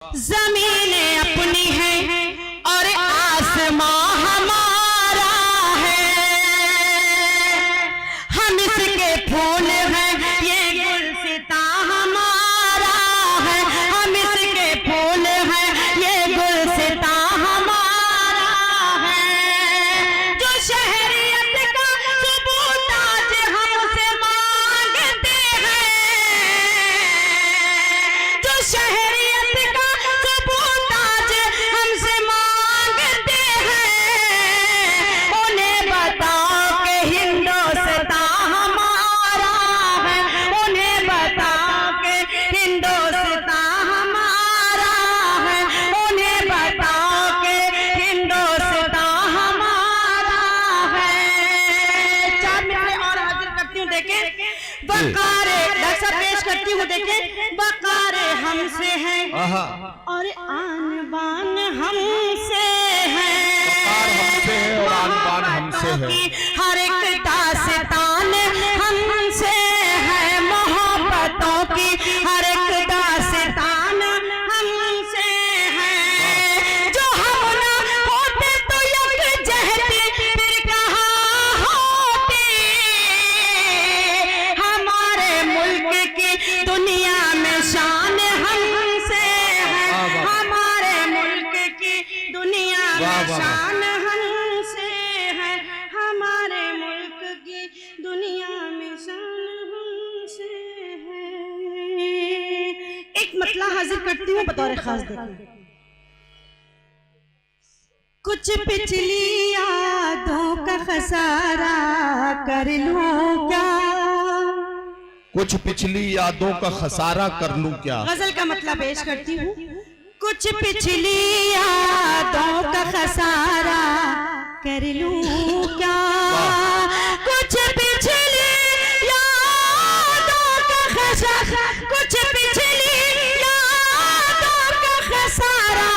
जमीनें अपनी हैं और आसमां हमारा है। हम इसके फूल हैं, ये गुलसिता हमारा है। हम इसके फूल हैं, ये गुलसिता हमारा है। जो शहरियत का सबूत आज हमसे मांगते हैं, जो शहरियत का सबूत आज हमसे मांगते हैं, उन्हें बताओ कि हिंदुस्तान हमारा है। उन्हें बताओ कि हिंदुस्तान हमारा है। उन्हें बताओ कि हिंदुस्तान हमारा है। 4 मिनट और हाजिर करती हूँ, देखें बकारे दर्शक पेश करती हूँ, देखें बकारे हमसे हैं और आन बान हमसे है। और आन बान हमसे है। हर एक दास्तान हमसे है। मोहब्बतों की हर एक दास्तान हमसे है। जो हम ना होते तो यकजहती फिर कहाँ होती। हमारे मुल्क की दुनिया में शान हमसे है। हमारे मुल्क की दुनिया में शान हमसे है। हमारे मुल्क की दुनिया में शान हमसे है। एक मतला हाजिर करती हूँ बतौर खास, देखिए कुछ पिछली यादों का खसारा कर लूं क्या। कुछ पिछली यादों का खसारा कर लूं क्या। गजल का मतलब पेश करती हूँ। कुछ पिछली यादों का खसारा कर लूं क्या। कुछ पिछली यादों का खसारा, कुछ पिछली यादों का खसारा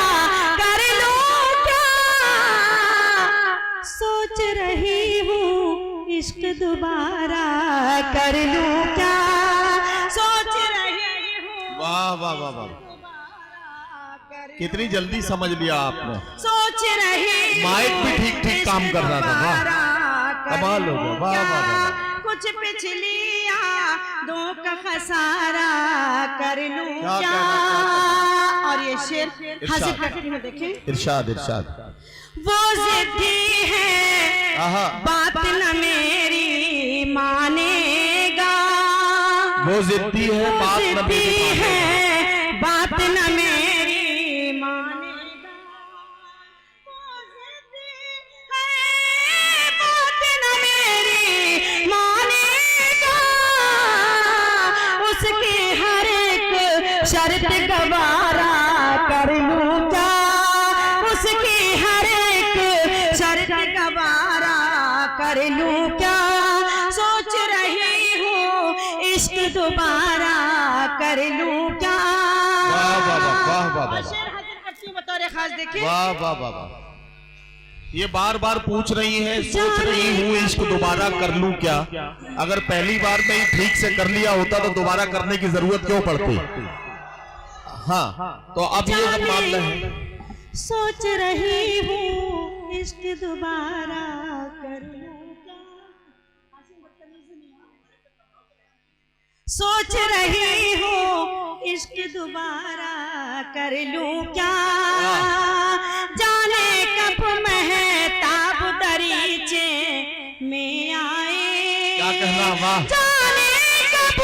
कर लूं क्या। सोच रही हूँ इश्क दोबारा कर लूं क्या। सोच रही हूँ। वाह वाह वाह वाह, कितनी जल्दी समझ लिया आपने। सोच रही माइक भी ठीक ठीक काम कर रहा था। वाह, कमाल हो गया। वाह वाह वाह। कुछ पिछली यादों का खसारा कर लूं क्या क्या। कहना और ये शेर हाजिर करती हूँ, देखें इरशाद इरशाद। वो जिद्दी है बात न मेरी मानेगा। वो जिद्दी है बात न मेरी है बात न मेरी मानेगा। वो जिद्दी है बात न मेरी मानेगा। उसकी हर एक शर्त गवारा कर लूं क्या। उसकी हर एक शर्त गवारा कर लूं क्या। सोच रही हूँ इश्क दोबारा कर लूं क्या। वाह वाह वाह वाह वाह वाह। शेर हाजिर करती हूँ बतौर खास, देखिए वाह वाह वाह वाह। ये बार बार पूछ रही है, सोच रही हूँ इश्क दोबारा कर लूं क्या। अगर पहली बार में ही ठीक से कर लिया होता तो दोबारा करने की जरूरत क्यों पड़ती। हाँ, तो अब ये सब मामला है। सोच रही हूँ इश्क दोबारा कर लूं क्या। सोच रही हूँ इश्क दोबारा कर लूं क्या। जाने कब महताब दरीचे में आए। क्या कहना। वाह। जाने कब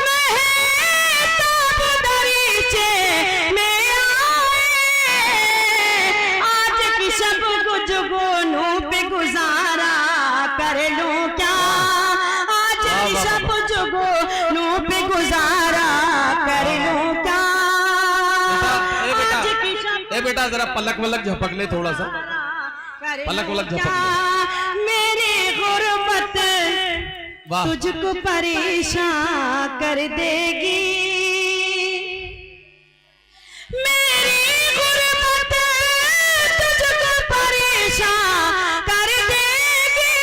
महताब दरीचे में आए। आज की शब गुजगोनों पे गुजारा कर लूं क्या। आज की शब गुजगोनों पे गुजारा कर लूं क्या। आज की शब ए बेटा जरा पलक वलक झपक ले थोड़ा सा। पलक वलक झपक ले। मेरी गुर्बत वाह। तुझको परेशान कर देगी। मेरी गुर्बत तुझको परेशान कर देगी।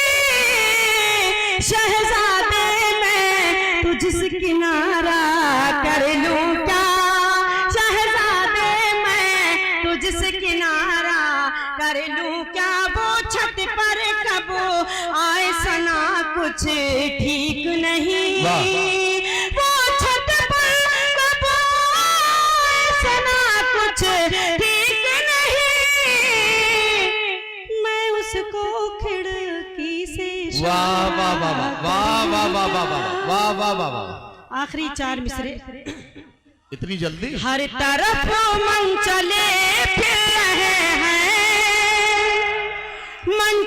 शहजादे मैं तुझसे किनारा कर लूं क्या। शहजादे कर लूं क्या वो छत पर कब आए सना कुछ ठीक नहीं, वो छत पर कब आए सना कुछ ठीक नहीं, मैं उसको खिड़की से वाह वाह वाह वाह वाह वाह वाह वाह वाह वाह वाह। आखिरी 4 मिसरे। इतनी जल्दी? हर तरफ मन चले फिर रहे हैं, मन